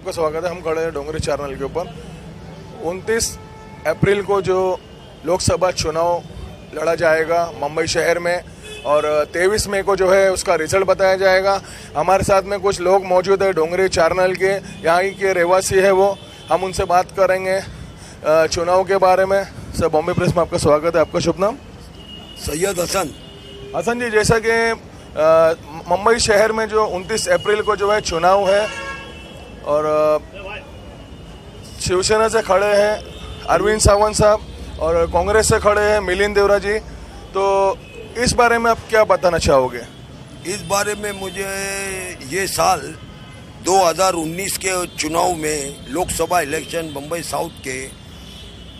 आपका स्वागत है। हम खड़े हैं डोंगरी चैनल के ऊपर। 29 अप्रैल को जो लोकसभा चुनाव लड़ा जाएगा मुंबई शहर में और 23 मई को जो है उसका रिजल्ट बताया जाएगा। हमारे साथ में कुछ लोग मौजूद है डोंगरी चैनल के, यहाँ के रहवासी है वो। हम उनसे बात करेंगे चुनाव के बारे में। सर, बॉम्बे प्रेस में आपका स्वागत है। आपका शुभ नाम? सैयद हसन। हसन जी, जैसा कि मुंबई शहर में जो 29 अप्रैल को जो है चुनाव है और शिवसेना से खड़े हैं अरविंद सावंत साहब और कांग्रेस से खड़े हैं मिलिंद देवरा जी, तो इस बारे में आप क्या बताना चाहोगे? इस बारे में मुझे ये साल 2019 के चुनाव में लोकसभा इलेक्शन मुंबई साउथ के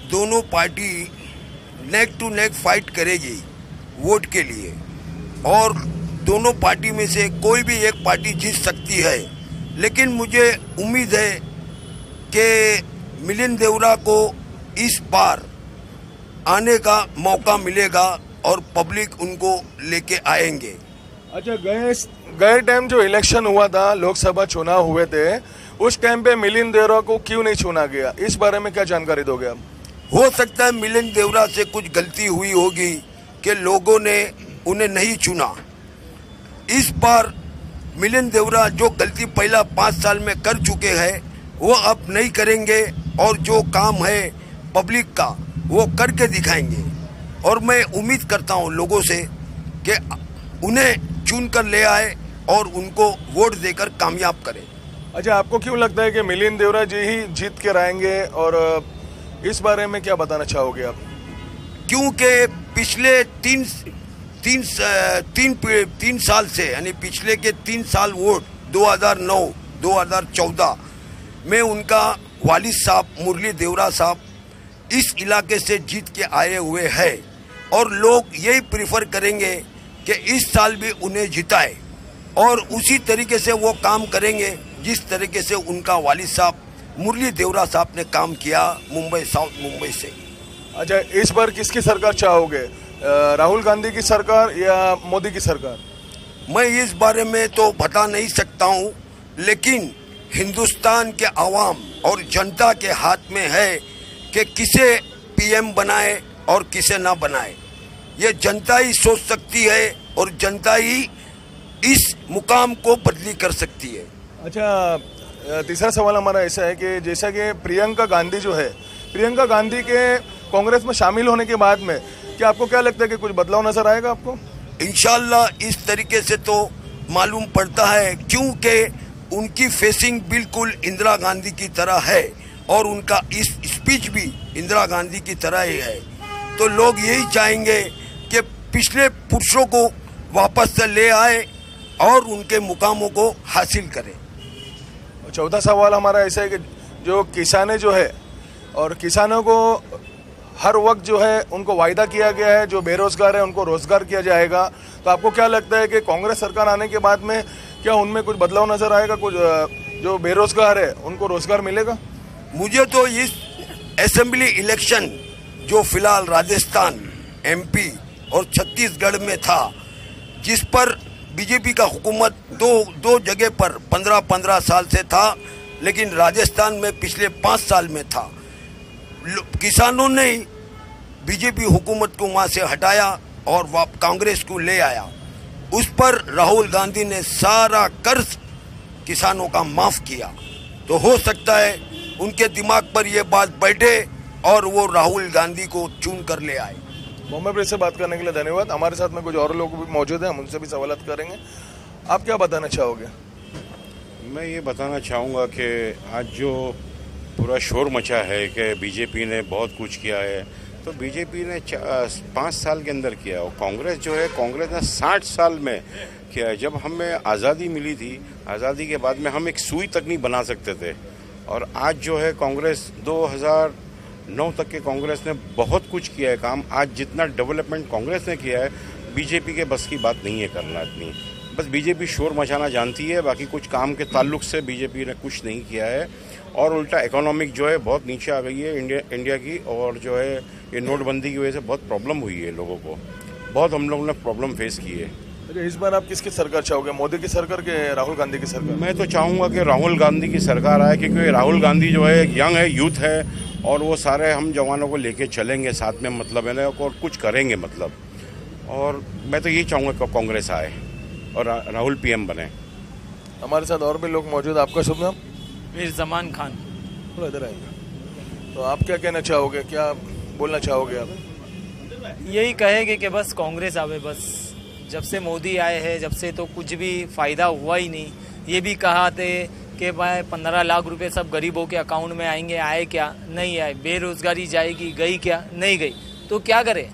दोनों party neck to neck fight करेगी वोट के लिए और दोनों पार्टी में से कोई भी एक पार्टी जीत सकती है। लेकिन मुझे उम्मीद है कि मिलिंद देवरा को इस बार आने का मौका मिलेगा और पब्लिक उनको लेके आएंगे। अच्छा, गए टाइम जो इलेक्शन हुआ था, लोकसभा चुनाव हुए थे, उस टाइम पे मिलिंद देवरा को क्यों नहीं चुना गया? इस बारे में क्या जानकारी दोगे आप? हो सकता है मिलिंद देवरा से कुछ गलती हुई होगी कि लोगों ने उन्हें नहीं चुना। इस बार मिलिंद देवरा जो गलती पहला 5 साल में कर चुके हैं वो अब नहीं करेंगे और जो काम है पब्लिक का वो करके दिखाएंगे। और मैं उम्मीद करता हूँ लोगों से कि उन्हें चुन कर ले आए और उनको वोट देकर कामयाब करें। अच्छा, आपको क्यों लगता है कि मिलिंद देवरा जी ही जीत के रहेंगे और इस बारे में क्या बताना चाहोगे आप? क्योंकि पिछले तीन साल से यानी पिछले के 3 साल वोट 2009, 2014 में उनका वालिद साहब मुरली देवरा साहब इस इलाके से जीत के आए हुए हैं और लोग यही प्रीफर करेंगे कि इस साल भी उन्हें जिताए और उसी तरीके से वो काम करेंगे जिस तरीके से उनका वालिद साहब मुरली देवरा साहब ने काम किया मुंबई साउथ मुंबई से। अच्छा, इस बार किसकी सरकार चाहोगे, राहुल गांधी की सरकार या मोदी की सरकार? मैं इस बारे में तो बता नहीं सकता हूँ, लेकिन हिंदुस्तान के आवाम और जनता के हाथ में है कि किसे पीएम बनाए और किसे ना बनाए। ये जनता ही सोच सकती है और जनता ही इस मुकाम को बदली कर सकती है। अच्छा, तीसरा सवाल हमारा ऐसा है कि जैसा कि प्रियंका गांधी जो है, प्रियंका गांधी के कांग्रेस में शामिल होने के बाद में क्या आपको क्या लगता है कि कुछ बदलाव नजर आएगा आपको? इंशाल्लाह इस तरीके से तो मालूम पड़ता है, क्योंकि उनकी फेसिंग बिल्कुल इंदिरा गांधी की तरह है और उनका इस स्पीच भी इंदिरा गांधी की तरह ही है। तो लोग यही चाहेंगे कि पिछले पुरुषों को वापस से ले आए और उनके मुकामों को हासिल करें। चौथा सवाल हमारा ऐसा है कि जो किसाने जो है और किसानों को हर वक्त जो है उनको वायदा किया गया है, जो बेरोजगार है उनको रोजगार किया जाएगा, तो आपको क्या लगता है कि कांग्रेस सरकार आने के बाद में क्या उनमें कुछ बदलाव नजर आएगा? कुछ जो बेरोजगार है उनको रोजगार मिलेगा? मुझे तो इस असेंबली इलेक्शन जो फिलहाल राजस्थान, एमपी और छत्तीसगढ़ में था, जिस पर बीजेपी का हुकूमत दो जगह पर 15-15 साल से था, लेकिन राजस्थान में पिछले 5 साल में था। किसानों ने बीजेपी हुकूमत को वहाँ से हटाया और कांग्रेस को ले आया। उस पर राहुल गांधी ने सारा कर्ज किसानों का माफ किया। तो हो सकता है उनके दिमाग पर यह बात बैठे और वो राहुल गांधी को चुन कर ले आए। बॉम्बे प्रेस से बात करने के लिए धन्यवाद। हमारे साथ में कुछ और लोग भी मौजूद हैं, हम उनसे भी सवाल करेंगे। आप क्या बताना चाहोगे? मैं ये बताना चाहूँगा कि आज जो पूरा शोर मचा है कि बीजेपी ने बहुत कुछ किया है, तो बीजेपी ने 5 साल के अंदर किया और कांग्रेस जो है, कांग्रेस ने 60 साल में किया है। जब हमें आज़ादी मिली थी, आज़ादी के बाद में हम एक सुई तक नहीं बना सकते थे और आज जो है कांग्रेस 2009 तक के कांग्रेस ने बहुत कुछ किया है काम। आज जितना डेवलपमेंट कांग्रेस ने किया है, बीजेपी के बस की बात नहीं है करना इतनी। बस बीजेपी शोर मचाना जानती है, बाकी कुछ काम के ताल्लुक से बीजेपी ने कुछ नहीं किया है और उल्टा इकोनॉमिक जो है बहुत नीचे आ गई है इंडिया की। और जो है ये नोटबंदी की वजह से बहुत प्रॉब्लम हुई है लोगों को, बहुत हम लोगों ने प्रॉब्लम फेस की है। इस बार आप किसकी सरकार चाहोगे, मोदी की सरकार के राहुल गांधी की सरकार? मैं तो चाहूँगा कि राहुल गांधी की सरकार आए, क्योंकि राहुल गांधी जो है यंग है, यूथ है, और वो सारे हम जवानों को लेके चलेंगे साथ में, मतलब है ना, और कुछ करेंगे मतलब। और मैं तो यही चाहूँगा कि कांग्रेस आए और राहुल पीएम बने। हमारे साथ और भी लोग मौजूद। आपका शुभ नाम? मिर्ज़मान खान। थोड़ा इधर आएंगे। तो आप क्या कहना चाहोगे, क्या बोलना चाहोगे आप? यही कहेंगे कि बस कांग्रेस आवे। बस जब से मोदी आए हैं, जब से तो कुछ भी फ़ायदा हुआ ही नहीं। ये भी कहा थे कि भाई 15 लाख रुपए सब गरीबों के अकाउंट में आएंगे, आए क्या? नहीं आए। बेरोजगारी जाएगी, गई क्या? नहीं गई। तो क्या करें?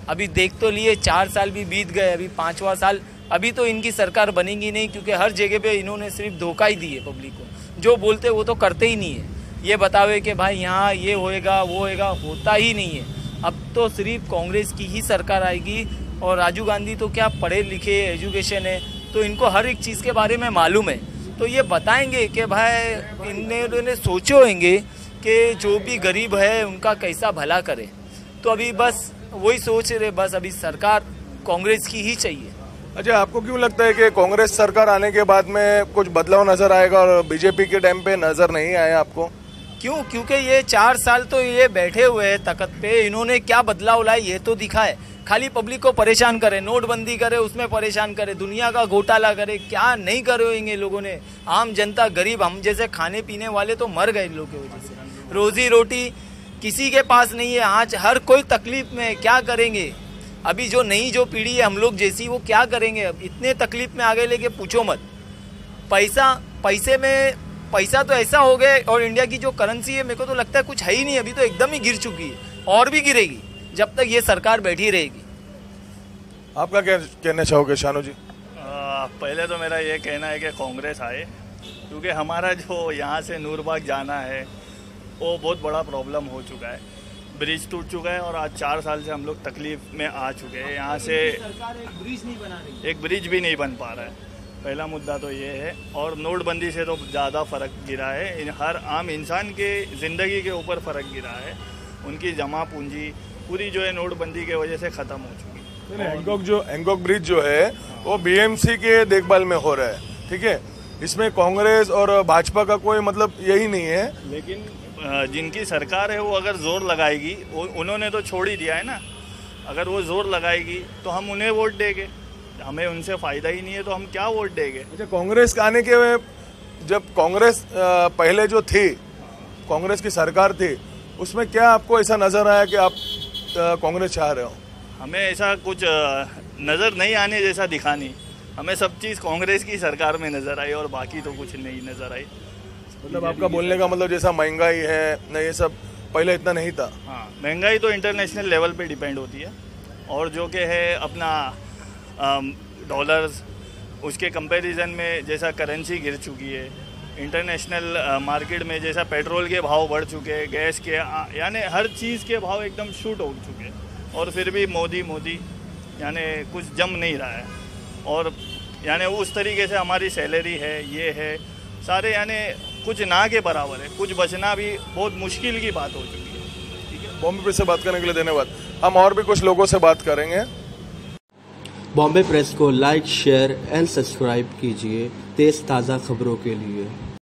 अभी देख तो लिए, 4 साल भी बीत गए, अभी 5वां साल। अभी तो इनकी सरकार बनेगी नहीं, क्योंकि हर जगह पे इन्होंने सिर्फ धोखा ही दी है पब्लिक को। जो बोलते वो तो करते ही नहीं है। ये बतावे कि भाई यहाँ ये होएगा, वो होएगा, होता ही नहीं है। अब तो सिर्फ कांग्रेस की ही सरकार आएगी। और राजीव गांधी तो क्या पढ़े लिखे, एजुकेशन है, तो इनको हर एक चीज़ के बारे में मालूम है। तो ये बताएंगे कि भाई इन्होंने सोचे होंगे कि जो भी गरीब है उनका कैसा भला करे। तो अभी बस वही सोच रहे, बस अभी सरकार कांग्रेस की ही चाहिए। अच्छा, आपको क्यों लगता है कि कांग्रेस सरकार आने के बाद में कुछ बदलाव नजर आएगा और बीजेपी के टाइम पे नजर नहीं आया आपको? क्यों? क्योंकि ये 4 साल तो ये बैठे हुए हैं तख्त पे। इन्होंने क्या बदलाव लाए ये तो दिखा है। खाली पब्लिक को परेशान करे, नोटबंदी करे, उसमें परेशान करे, दुनिया का घोटाला करे। क्या नहीं करे होंगे लोगों ने? आम जनता, गरीब, हम जैसे खाने पीने वाले तो मर गए लोगों की वजह से। रोजी रोटी किसी के पास नहीं है आज। हर कोई तकलीफ में। क्या करेंगे? अभी जो नई जो पीढ़ी है हम लोग जैसी, वो क्या करेंगे? अब इतने तकलीफ में आगे लेके पूछो मत। पैसा तो ऐसा हो गया। और इंडिया की जो करेंसी है, मेरे को तो लगता है कुछ है ही नहीं। अभी तो एकदम ही गिर चुकी है और भी गिरेगी जब तक ये सरकार बैठी रहेगी। आपका क्या कहना चाहोगे शानू जी? पहले तो मेरा ये कहना है कि कांग्रेस आए, क्योंकि हमारा जो यहाँ से नूरबाग जाना है वो बहुत बड़ा प्रॉब्लम हो चुका है। ब्रिज टूट चुका है और आज 4 साल से हम लोग तकलीफ में आ चुके हैं। यहाँ से एक ब्रिज भी नहीं बन पा रहा है। पहला मुद्दा तो ये है। और नोटबंदी से तो ज़्यादा फ़र्क गिरा है। हर आम इंसान के ज़िंदगी के ऊपर फ़र्क गिरा है। उनकी जमा पूंजी पूरी जो है नोटबंदी के वजह से ख़त्म हो चुकी है। एंगोक ब्रिज जो है वो बीएमसी के देखभाल में हो रहा है, ठीक है। इसमें कांग्रेस और भाजपा का कोई मतलब यही नहीं है। लेकिन जिनकी सरकार है वो अगर जोर लगाएगी, उन्होंने तो छोड़ ही दिया है ना। अगर वो जोर लगाएगी तो हम उन्हें वोट देंगे। हमें उनसे फ़ायदा ही नहीं है तो हम क्या वोट देंगे? अच्छा, कांग्रेस आने के जब कांग्रेस पहले जो थी, कांग्रेस की सरकार थी, उसमें क्या आपको ऐसा नज़र आया कि आप कांग्रेस चाह रहे हो? हमें ऐसा कुछ नज़र नहीं आने जैसा दिखा नहीं। हमें सब चीज़ कांग्रेस की सरकार में नज़र आई और बाकी तो कुछ नहीं नज़र आई। मतलब आपका बोलने का मतलब जैसा महंगाई है ना, ये सब पहले इतना नहीं था। हाँ, महंगाई तो इंटरनेशनल लेवल पे डिपेंड होती है। और जो कि है अपना डॉलर्स, उसके कंपैरिजन में जैसा करेंसी गिर चुकी है, इंटरनेशनल मार्केट में जैसा पेट्रोल के भाव बढ़ चुके हैं, गैस के, यानी हर चीज़ के भाव एकदम शूट हो चुके हैं। और फिर भी मोदी यानी कुछ जम नहीं रहा है। और यानी उस तरीके से हमारी सैलरी है, ये है, सारे यानी कुछ ना के बराबर है। कुछ बचना भी बहुत मुश्किल की बात हो चुकी है। ठीक है, बॉम्बे प्रेस से बात करने के लिए धन्यवाद। हम और भी कुछ लोगों से बात करेंगे। बॉम्बे प्रेस को लाइक, शेयर एंड सब्सक्राइब कीजिए तेज़ ताज़ा खबरों के लिए।